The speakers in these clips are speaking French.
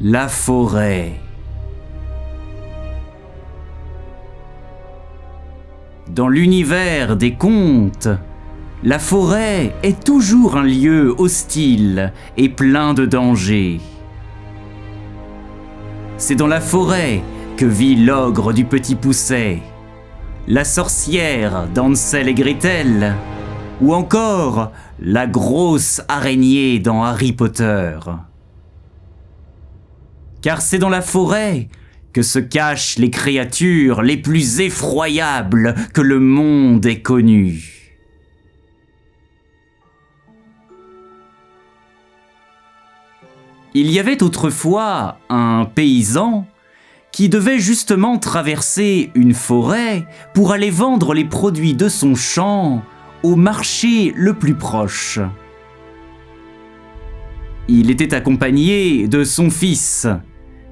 La forêt. Dans l'univers des contes, la forêt est toujours un lieu hostile et plein de dangers. C'est dans la forêt que vit l'ogre du Petit Poucet, la sorcière d'Hansel et Gretel, ou encore la grosse araignée dans Harry Potter. Car c'est dans la forêt que se cachent les créatures les plus effroyables que le monde ait connues. Il y avait autrefois un paysan qui devait justement traverser une forêt pour aller vendre les produits de son champ au marché le plus proche. Il était accompagné de son fils,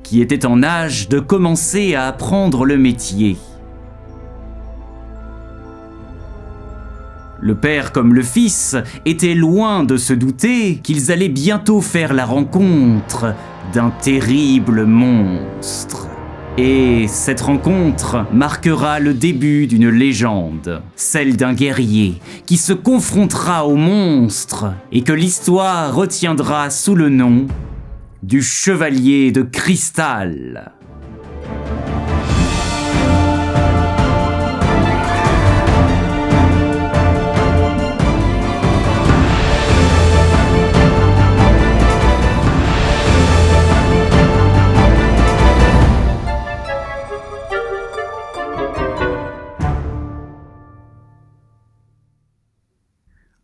qui était en âge de commencer à apprendre le métier. Le père comme le fils étaient loin de se douter qu'ils allaient bientôt faire la rencontre d'un terrible monstre. Et cette rencontre marquera le début d'une légende, celle d'un guerrier qui se confrontera au monstre et que l'histoire retiendra sous le nom du Chevalier de Cristal.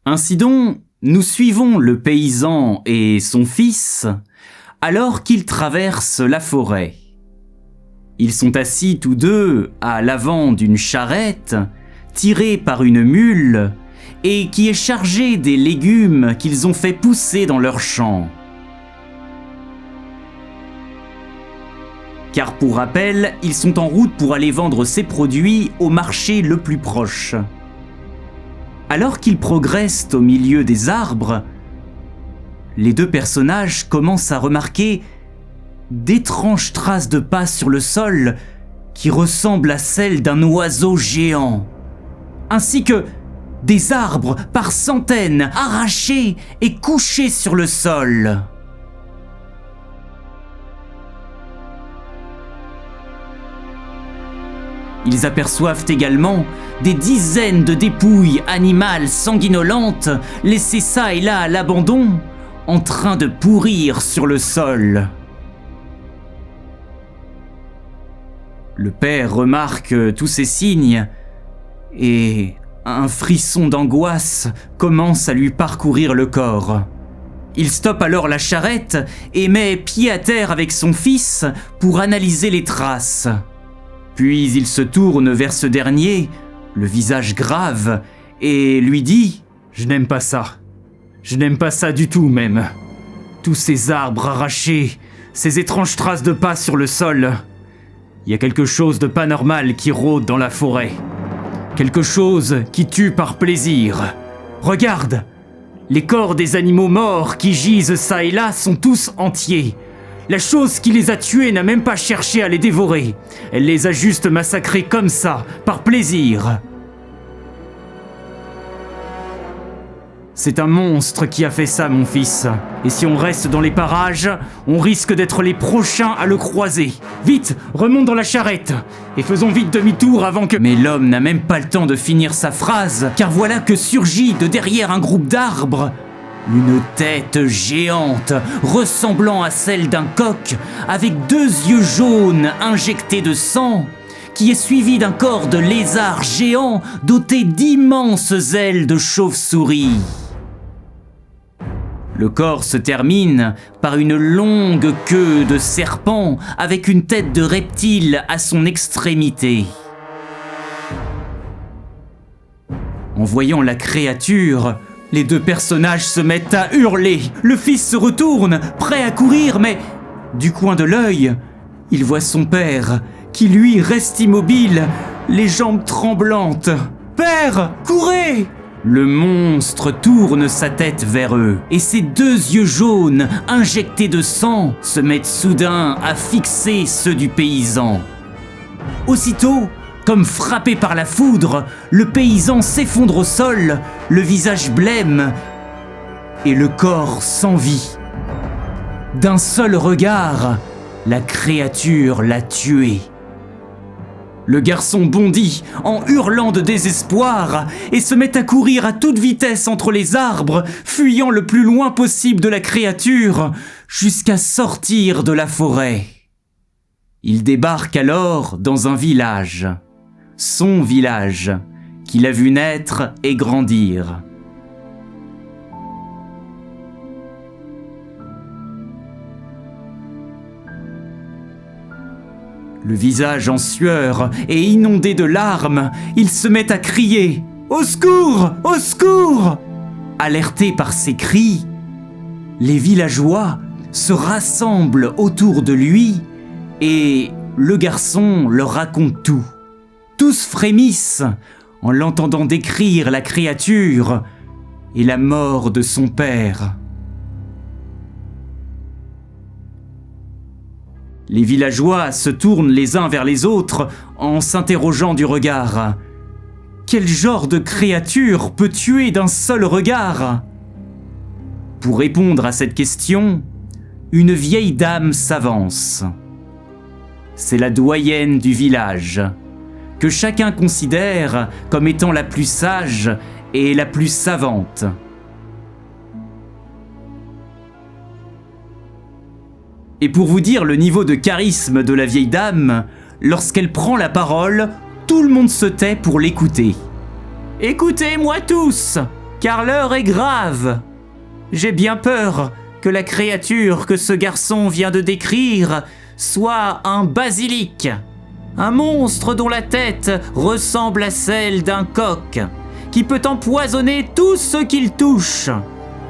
Ainsi donc, nous suivons le paysan et son fils alors qu'ils traversent la forêt. Ils sont assis tous deux à l'avant d'une charrette tirée par une mule et qui est chargée des légumes qu'ils ont fait pousser dans leur champ. Car pour rappel, ils sont en route pour aller vendre ces produits au marché le plus proche. Alors qu'ils progressent au milieu des arbres, les deux personnages commencent à remarquer d'étranges traces de pas sur le sol qui ressemblent à celles d'un oiseau géant, ainsi que des arbres par centaines arrachés et couchés sur le sol. Ils aperçoivent également des dizaines de dépouilles animales sanguinolentes laissées ça et là à l'abandon, en train de pourrir sur le sol. Le père remarque tous ces signes et un frisson d'angoisse commence à lui parcourir le corps. Il stoppe alors la charrette et met pied à terre avec son fils pour analyser les traces. Puis il se tourne vers ce dernier, le visage grave, et lui dit « Je n'aime pas ça. Je n'aime pas ça du tout même. Tous ces arbres arrachés, ces étranges traces de pas sur le sol. Il y a quelque chose de pas normal qui rôde dans la forêt. Quelque chose qui tue par plaisir. Regarde, les corps des animaux morts qui gisent ça et là sont tous entiers. La chose qui les a tués n'a même pas cherché à les dévorer. Elle les a juste massacrés comme ça, par plaisir. C'est un monstre qui a fait ça, mon fils. Et si on reste dans les parages, on risque d'être les prochains à le croiser. Vite, remonte dans la charrette et faisons vite demi-tour avant que... Mais l'homme n'a même pas le temps de finir sa phrase, car voilà que surgit de derrière un groupe d'arbres une tête géante, ressemblant à celle d'un coq, avec deux yeux jaunes injectés de sang, qui est suivi d'un corps de lézard géant doté d'immenses ailes de chauve-souris. Le corps se termine par une longue queue de serpent avec une tête de reptile à son extrémité. En voyant la créature, les deux personnages se mettent à hurler. Le fils se retourne, prêt à courir, mais du coin de l'œil, il voit son père, qui lui reste immobile, les jambes tremblantes. « Père, courez !» Le monstre tourne sa tête vers eux, et ses 2 yeux jaunes, injectés de sang, se mettent soudain à fixer ceux du paysan. Aussitôt, comme frappé par la foudre, le paysan s'effondre au sol, le visage blême et le corps sans vie. D'un seul regard, la créature l'a tué. Le garçon bondit en hurlant de désespoir et se met à courir à toute vitesse entre les arbres, fuyant le plus loin possible de la créature, jusqu'à sortir de la forêt. Il débarque alors dans un village, son village, qu'il a vu naître et grandir. Le visage en sueur et inondé de larmes, il se met à crier « Au secours! Au secours !» Alertés par ces cris, les villageois se rassemblent autour de lui et le garçon leur raconte tout. Tous frémissent en l'entendant décrire la créature et la mort de son père. Les villageois se tournent les uns vers les autres en s'interrogeant du regard. Quel genre de créature peut tuer d'un seul regard ? Pour répondre à cette question, une vieille dame s'avance. C'est la doyenne du village, que chacun considère comme étant la plus sage et la plus savante. Et pour vous dire le niveau de charisme de la vieille dame, lorsqu'elle prend la parole, tout le monde se tait pour l'écouter. « Écoutez-moi tous, car l'heure est grave. J'ai bien peur que la créature que ce garçon vient de décrire soit un basilic, un monstre dont la tête ressemble à celle d'un coq, qui peut empoisonner tout ce qu'il touche.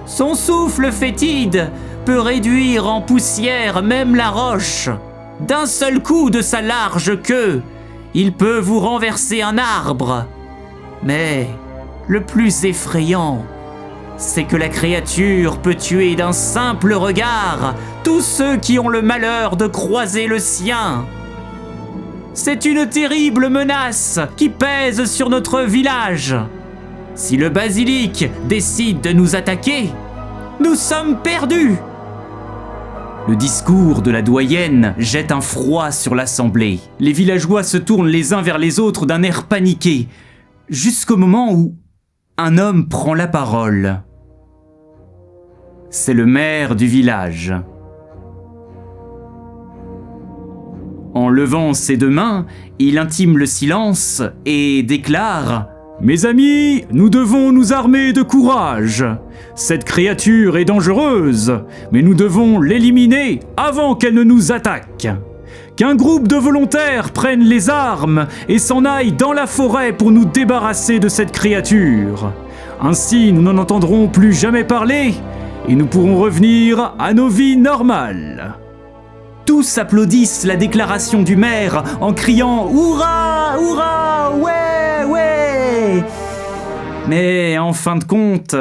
Son souffle fétide peut réduire en poussière même la roche. D'un seul coup de sa large queue, il peut vous renverser un arbre. Mais le plus effrayant, c'est que la créature peut tuer d'un simple regard tous ceux qui ont le malheur de croiser le sien. C'est une terrible menace qui pèse sur notre village. Si le basilic décide de nous attaquer, nous sommes perdus. » Le discours de la doyenne jette un froid sur l'assemblée. Les villageois se tournent les uns vers les autres d'un air paniqué, jusqu'au moment où un homme prend la parole. C'est le maire du village. En levant ses 2 mains, il intime le silence et déclare « Mes amis, nous devons nous armer de courage. Cette créature est dangereuse, mais nous devons l'éliminer avant qu'elle ne nous attaque. Qu'un groupe de volontaires prenne les armes et s'en aille dans la forêt pour nous débarrasser de cette créature. Ainsi, nous n'en entendrons plus jamais parler et nous pourrons revenir à nos vies normales. » Tous applaudissent la déclaration du maire en criant « Hourra! Hourra! Ouais! Ouais !» Mais en fin de compte,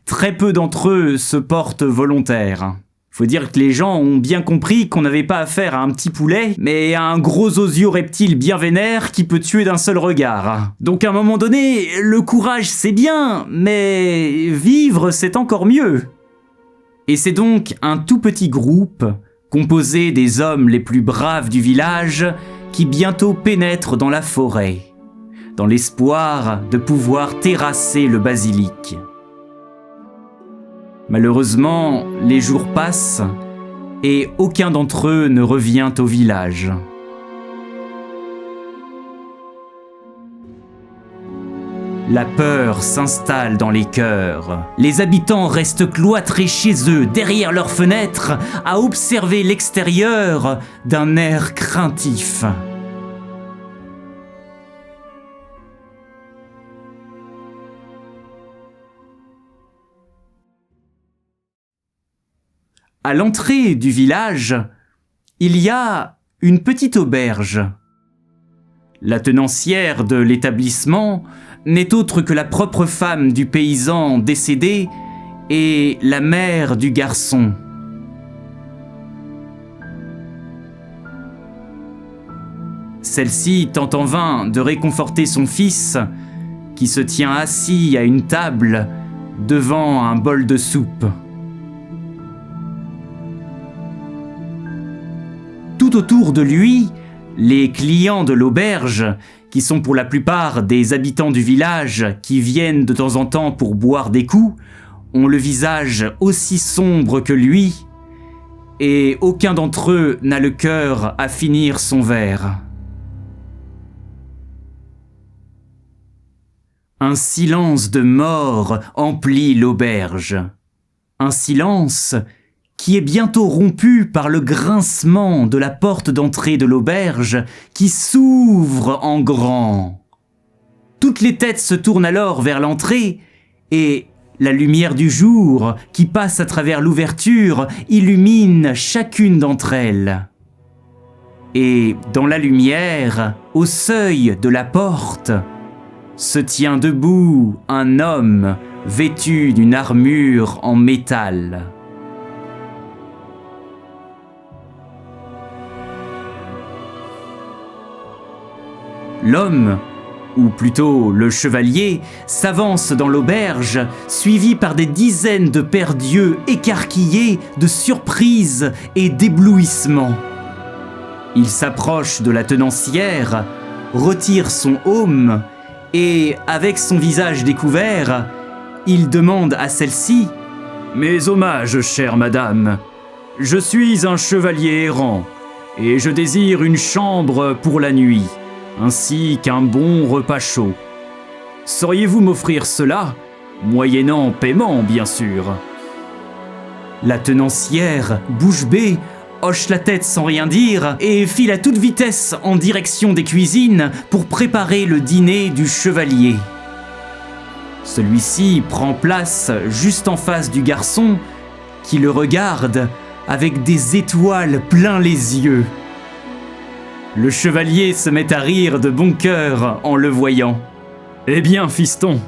très peu d'entre eux se portent volontaires. Faut dire que les gens ont bien compris qu'on n'avait pas affaire à un petit poulet, mais à un gros osio reptile bien vénère qui peut tuer d'un seul regard. Donc à un moment donné, le courage c'est bien, mais vivre c'est encore mieux. Et c'est donc un tout petit groupe, composé des hommes les plus braves du village, qui bientôt pénètrent dans la forêt, dans l'espoir de pouvoir terrasser le basilic. Malheureusement, les jours passent et aucun d'entre eux ne revient au village. La peur s'installe dans les cœurs. Les habitants restent cloîtrés chez eux, derrière leurs fenêtres, à observer l'extérieur d'un air craintif. À l'entrée du village, il y a une petite auberge. La tenancière de l'établissement n'est autre que la propre femme du paysan décédé et la mère du garçon. Celle-ci tente en vain de réconforter son fils, qui se tient assis à une table devant un bol de soupe. Tout autour de lui, les clients de l'auberge, qui sont pour la plupart des habitants du village qui viennent de temps en temps pour boire des coups, ont le visage aussi sombre que lui, et aucun d'entre eux n'a le cœur à finir son verre. Un silence de mort emplit l'auberge. Un silence qui est bientôt rompu par le grincement de la porte d'entrée de l'auberge qui s'ouvre en grand. Toutes les têtes se tournent alors vers l'entrée et la lumière du jour qui passe à travers l'ouverture illumine chacune d'entre elles. Et dans la lumière, au seuil de la porte, se tient debout un homme vêtu d'une armure en métal. L'homme, ou plutôt le chevalier, s'avance dans l'auberge, suivi par des dizaines de paires d'yeux écarquillés de surprise et d'éblouissement. Il s'approche de la tenancière, retire son aume, et, avec son visage découvert, il demande à celle-ci « Mes hommages, chère madame. Je suis un chevalier errant, et je désire une chambre pour la nuit, ainsi qu'un bon repas chaud. Sauriez-vous m'offrir cela, moyennant paiement, bien sûr ?» La tenancière, bouche bée, hoche la tête sans rien dire et file à toute vitesse en direction des cuisines pour préparer le dîner du chevalier. Celui-ci prend place juste en face du garçon qui le regarde avec des étoiles plein les yeux. Le chevalier se met à rire de bon cœur en le voyant. « Eh bien, fiston,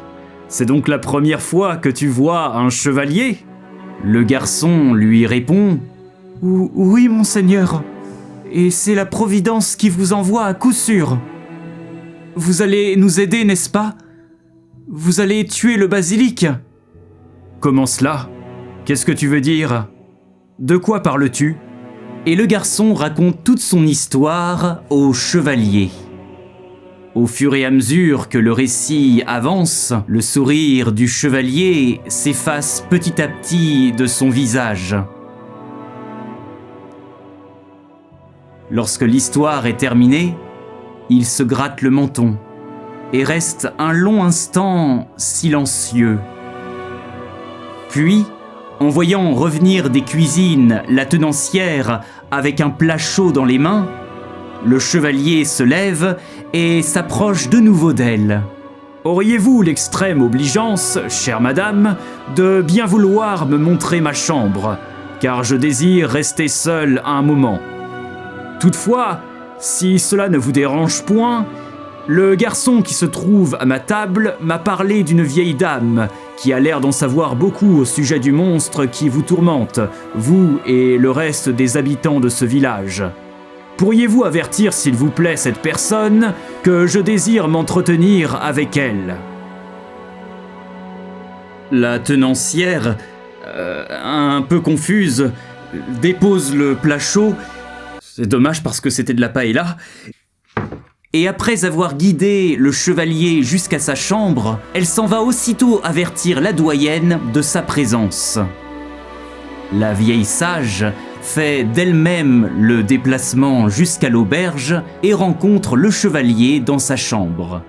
c'est donc la première fois que tu vois un chevalier ?» Le garçon lui répond « Oui, monseigneur, et c'est la Providence qui vous envoie à coup sûr. Vous allez nous aider, n'est-ce pas? Vous allez tuer le basilic. » « Comment cela? Qu'est-ce que tu veux dire? De quoi parles-tu » Et le garçon raconte toute son histoire au chevalier. Au fur et à mesure que le récit avance, le sourire du chevalier s'efface petit à petit de son visage. Lorsque l'histoire est terminée, il se gratte le menton et reste un long instant silencieux. Puis, en voyant revenir des cuisines la tenancière avec un plat chaud dans les mains, le chevalier se lève et s'approche de nouveau d'elle. « Auriez-vous l'extrême obligeance, chère madame, de bien vouloir me montrer ma chambre, car je désire rester seul un moment. Toutefois, si cela ne vous dérange point, le garçon qui se trouve à ma table m'a parlé d'une vieille dame qui a l'air d'en savoir beaucoup au sujet du monstre qui vous tourmente, vous et le reste des habitants de ce village. Pourriez-vous avertir, s'il vous plaît, cette personne que je désire m'entretenir avec elle ?» La tenancière, un peu confuse, dépose le plat chaud. C'est dommage parce que c'était de la paella. Et après avoir guidé le chevalier jusqu'à sa chambre, elle s'en va aussitôt avertir la doyenne de sa présence. La vieille sage fait d'elle-même le déplacement jusqu'à l'auberge et rencontre le chevalier dans sa chambre.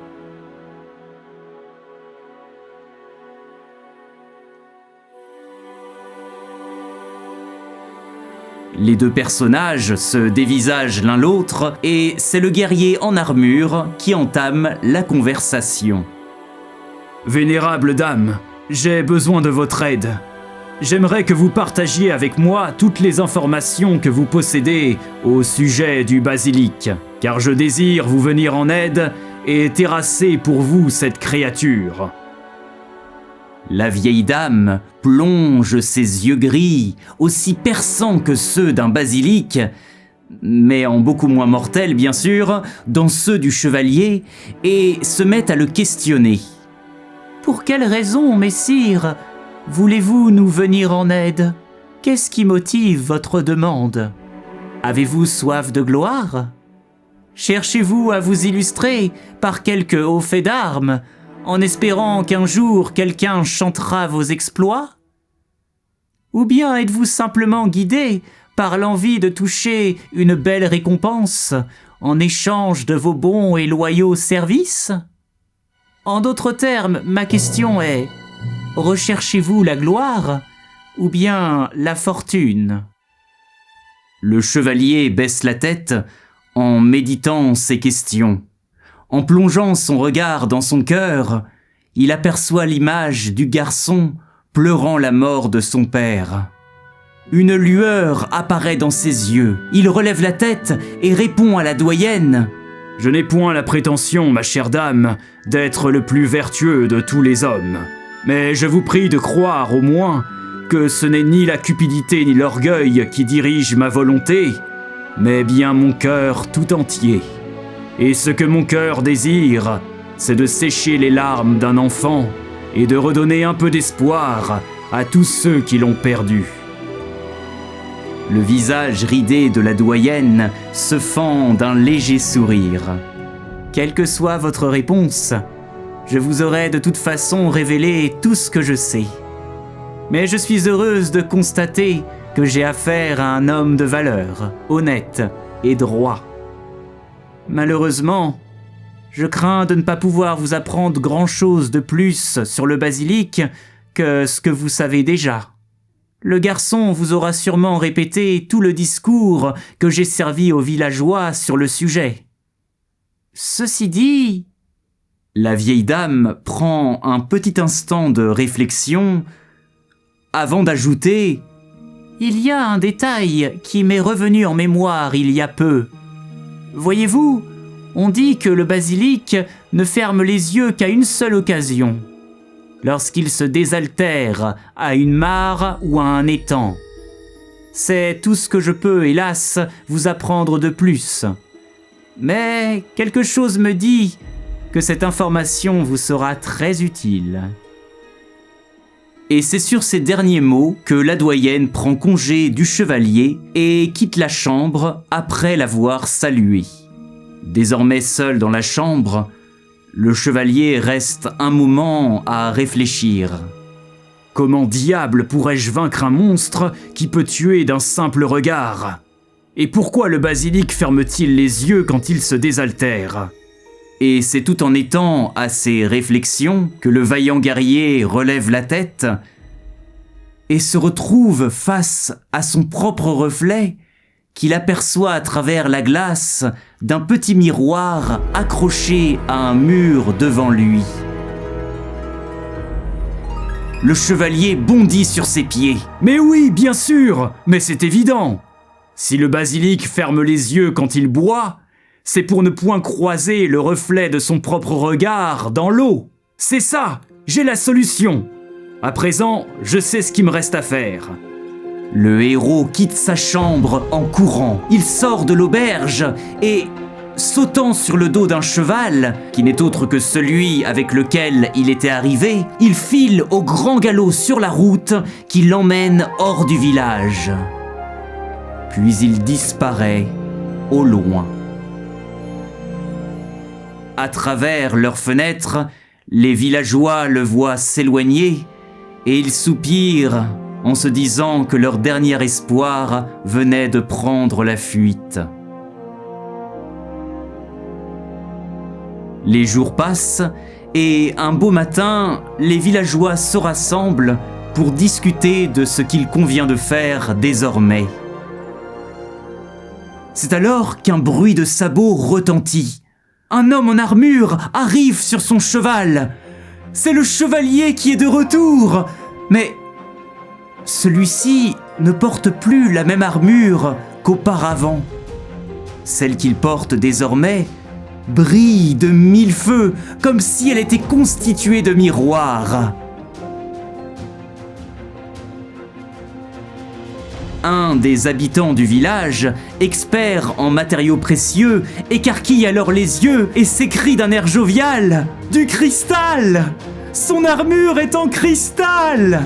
Les deux personnages se dévisagent l'un l'autre et c'est le guerrier en armure qui entame la conversation. « Vénérable dame, j'ai besoin de votre aide. J'aimerais que vous partagiez avec moi toutes les informations que vous possédez au sujet du basilic, car je désire vous venir en aide et terrassez pour vous cette créature. » La vieille dame plonge ses yeux gris, aussi perçants que ceux d'un basilic, mais en beaucoup moins mortels bien sûr, dans ceux du chevalier, et se met à le questionner. « Pour quelle raison, messire, voulez-vous nous venir en aide ? Qu'est-ce qui motive votre demande ? Avez-vous soif de gloire ? Cherchez-vous à vous illustrer par quelque haut fait d'armes, en espérant qu'un jour quelqu'un chantera vos exploits ? Ou bien êtes-vous simplement guidé par l'envie de toucher une belle récompense en échange de vos bons et loyaux services ? En d'autres termes, ma question est, recherchez-vous la gloire ou bien la fortune ? Le chevalier baisse la tête en méditant ces questions. En plongeant son regard dans son cœur, il aperçoit l'image du garçon pleurant la mort de son père. Une lueur apparaît dans ses yeux. Il relève la tête et répond à la doyenne. « Je n'ai point la prétention, ma chère dame, d'être le plus vertueux de tous les hommes. Mais je vous prie de croire au moins que ce n'est ni la cupidité ni l'orgueil qui dirigent ma volonté, mais bien mon cœur tout entier. Et ce que mon cœur désire, c'est de sécher les larmes d'un enfant et de redonner un peu d'espoir à tous ceux qui l'ont perdu. » Le visage ridé de la doyenne se fend d'un léger sourire. « Quelle que soit votre réponse, je vous aurai de toute façon révélé tout ce que je sais. Mais je suis heureuse de constater que j'ai affaire à un homme de valeur, honnête et droit. Malheureusement, je crains de ne pas pouvoir vous apprendre grand-chose de plus sur le basilic que ce que vous savez déjà. Le garçon vous aura sûrement répété tout le discours que j'ai servi aux villageois sur le sujet. Ceci dit... » La vieille dame prend un petit instant de réflexion avant d'ajouter « Il y a un détail qui m'est revenu en mémoire il y a peu. Voyez-vous, on dit que le basilic ne ferme les yeux qu'à une seule occasion, lorsqu'il se désaltère à une mare ou à un étang. C'est tout ce que je peux, hélas, vous apprendre de plus. Mais quelque chose me dit que cette information vous sera très utile. » Et c'est sur ces derniers mots que la doyenne prend congé du chevalier et quitte la chambre après l'avoir salué. Désormais seul dans la chambre, le chevalier reste un moment à réfléchir. Comment diable pourrais-je vaincre un monstre qui peut tuer d'un simple regard ? Et pourquoi le basilic ferme-t-il les yeux quand il se désaltère ? Et c'est tout en étant à ces réflexions que le vaillant guerrier relève la tête et se retrouve face à son propre reflet qu'il aperçoit à travers la glace d'un petit miroir accroché à un mur devant lui. Le chevalier bondit sur ses pieds. « Mais oui, bien sûr, mais c'est évident. Si le basilic ferme les yeux quand il boit, c'est pour ne point croiser le reflet de son propre regard dans l'eau. C'est ça, j'ai la solution. À présent, je sais ce qu'il me reste à faire. » Le héros quitte sa chambre en courant. Il sort de l'auberge et, sautant sur le dos d'un cheval, qui n'est autre que celui avec lequel il était arrivé, il file au grand galop sur la route qui l'emmène hors du village. Puis il disparaît au loin. À travers leurs fenêtres, les villageois le voient s'éloigner et ils soupirent en se disant que leur dernier espoir venait de prendre la fuite. Les jours passent et un beau matin, les villageois se rassemblent pour discuter de ce qu'il convient de faire désormais. C'est alors qu'un bruit de sabots retentit. Un homme en armure arrive sur son cheval. C'est le chevalier qui est de retour. Mais celui-ci ne porte plus la même armure qu'auparavant. Celle qu'il porte désormais brille de mille feux, comme si elle était constituée de miroirs. Un des habitants du village, expert en matériaux précieux, écarquille alors les yeux et s'écrie d'un air jovial : « Du cristal ! Son armure est en cristal !»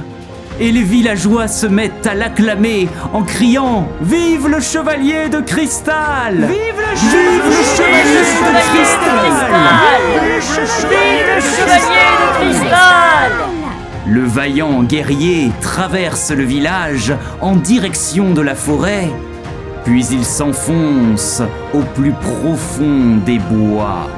Et les villageois se mettent à l'acclamer en criant : « Vive le chevalier de cristal ! Vive le chevalier de cristal ! Vive le chevalier de cristal !» Le vaillant guerrier traverse le village en direction de la forêt, puis il s'enfonce au plus profond des bois.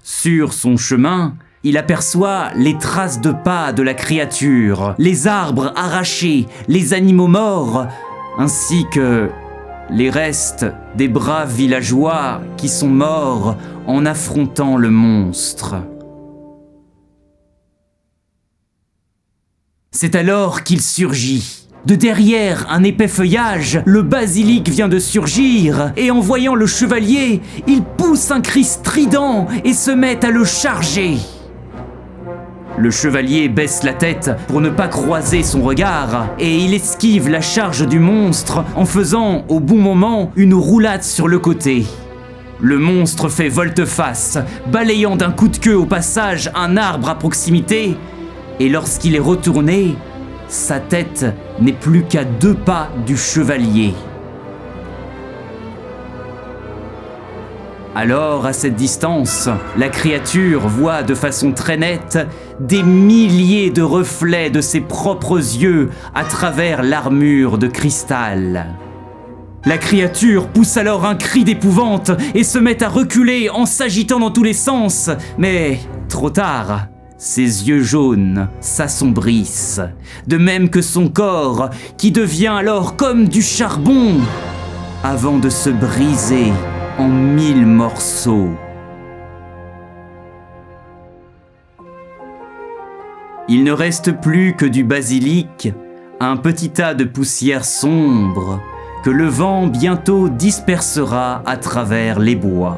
Sur son chemin, il aperçoit les traces de pas de la créature, les arbres arrachés, les animaux morts, ainsi que les restes des braves villageois qui sont morts en affrontant le monstre. C'est alors qu'il surgit. De derrière un épais feuillage, le basilic vient de surgir, et en voyant le chevalier, il pousse un cri strident et se met à le charger. Le chevalier baisse la tête pour ne pas croiser son regard, et il esquive la charge du monstre en faisant, au bon moment, une roulade sur le côté. Le monstre fait volte-face, balayant d'un coup de queue au passage un arbre à proximité, et lorsqu'il est retourné, sa tête n'est plus qu'à 2 pas du chevalier. Alors, à cette distance, la créature voit de façon très nette des milliers de reflets de ses propres yeux à travers l'armure de cristal. La créature pousse alors un cri d'épouvante et se met à reculer en s'agitant dans tous les sens, mais trop tard. Ses yeux jaunes s'assombrissent, de même que son corps, qui devient alors comme du charbon, avant de se briser en 1000 morceaux. Il ne reste plus que du basilic, un petit tas de poussière sombre que le vent bientôt dispersera à travers les bois.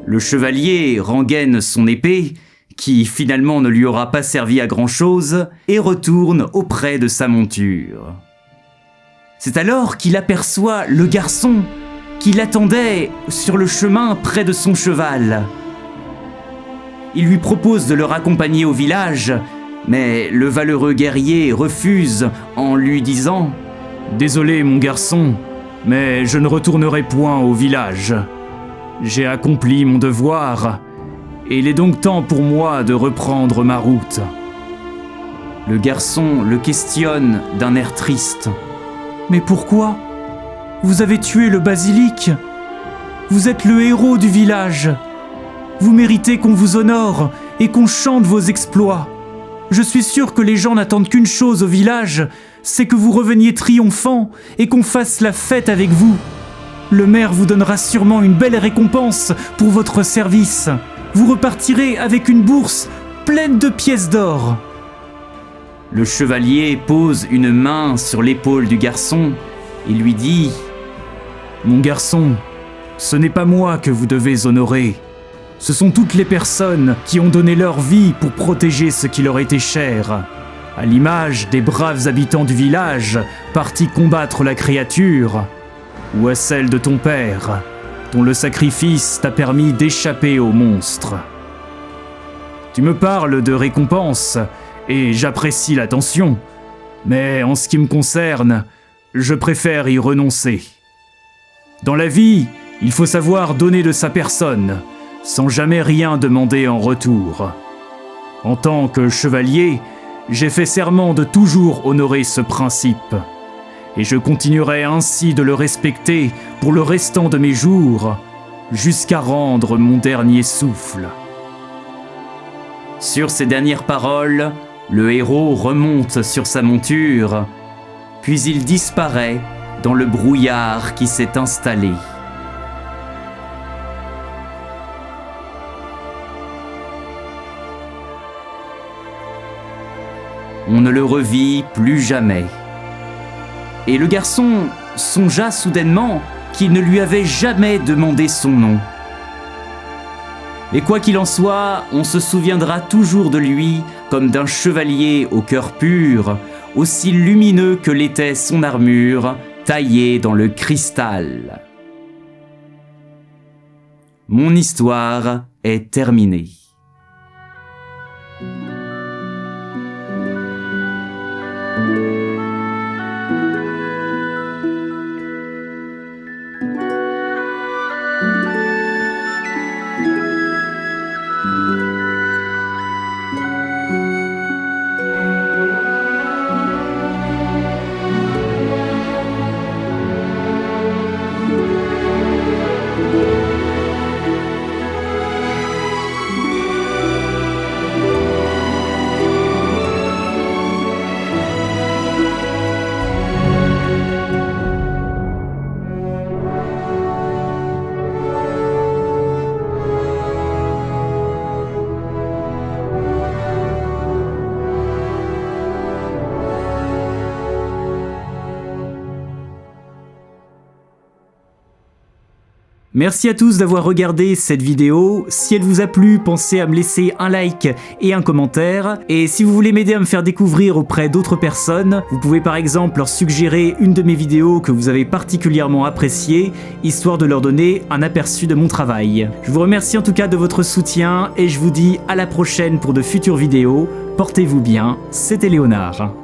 Le chevalier rengaine son épée, qui finalement ne lui aura pas servi à grand-chose, et retourne auprès de sa monture. C'est alors qu'il aperçoit le garçon qui l'attendait sur le chemin près de son cheval. Il lui propose de le raccompagner au village, mais le valeureux guerrier refuse en lui disant : « Désolé mon garçon, mais je ne retournerai point au village. J'ai accompli mon devoir, et il est donc temps pour moi de reprendre ma route. » Le garçon le questionne d'un air triste. « Mais pourquoi ? Vous avez tué le basilic. Vous êtes le héros du village. Vous méritez qu'on vous honore et qu'on chante vos exploits. Je suis sûr que les gens n'attendent qu'une chose au village, c'est que vous reveniez triomphant et qu'on fasse la fête avec vous. Le maire vous donnera sûrement une belle récompense pour votre service. Vous repartirez avec une bourse pleine de pièces d'or. » Le chevalier pose une main sur l'épaule du garçon et lui dit : « Mon garçon, ce n'est pas moi que vous devez honorer. Ce sont toutes les personnes qui ont donné leur vie pour protéger ce qui leur était cher. À l'image des braves habitants du village partis combattre la créature, ou à celle de ton père, dont le sacrifice t'a permis d'échapper au monstre. Tu me parles de récompense, et j'apprécie l'attention, mais en ce qui me concerne, je préfère y renoncer. Dans la vie, il faut savoir donner de sa personne, sans jamais rien demander en retour. En tant que chevalier, j'ai fait serment de toujours honorer ce principe, et je continuerai ainsi de le respecter pour le restant de mes jours, jusqu'à rendre mon dernier souffle. » Sur ces dernières paroles, le héros remonte sur sa monture, puis il disparaît dans le brouillard qui s'est installé. On ne le revit plus jamais. Et le garçon songea soudainement qu'il ne lui avait jamais demandé son nom. Et quoi qu'il en soit, on se souviendra toujours de lui comme d'un chevalier au cœur pur, aussi lumineux que l'était son armure, taillée dans le cristal. Mon histoire est terminée. Merci à tous d'avoir regardé cette vidéo. Si elle vous a plu, pensez à me laisser un like et un commentaire. Et si vous voulez m'aider à me faire découvrir auprès d'autres personnes, vous pouvez par exemple leur suggérer une de mes vidéos que vous avez particulièrement appréciée, histoire de leur donner un aperçu de mon travail. Je vous remercie en tout cas de votre soutien et je vous dis à la prochaine pour de futures vidéos. Portez-vous bien, c'était Léonard.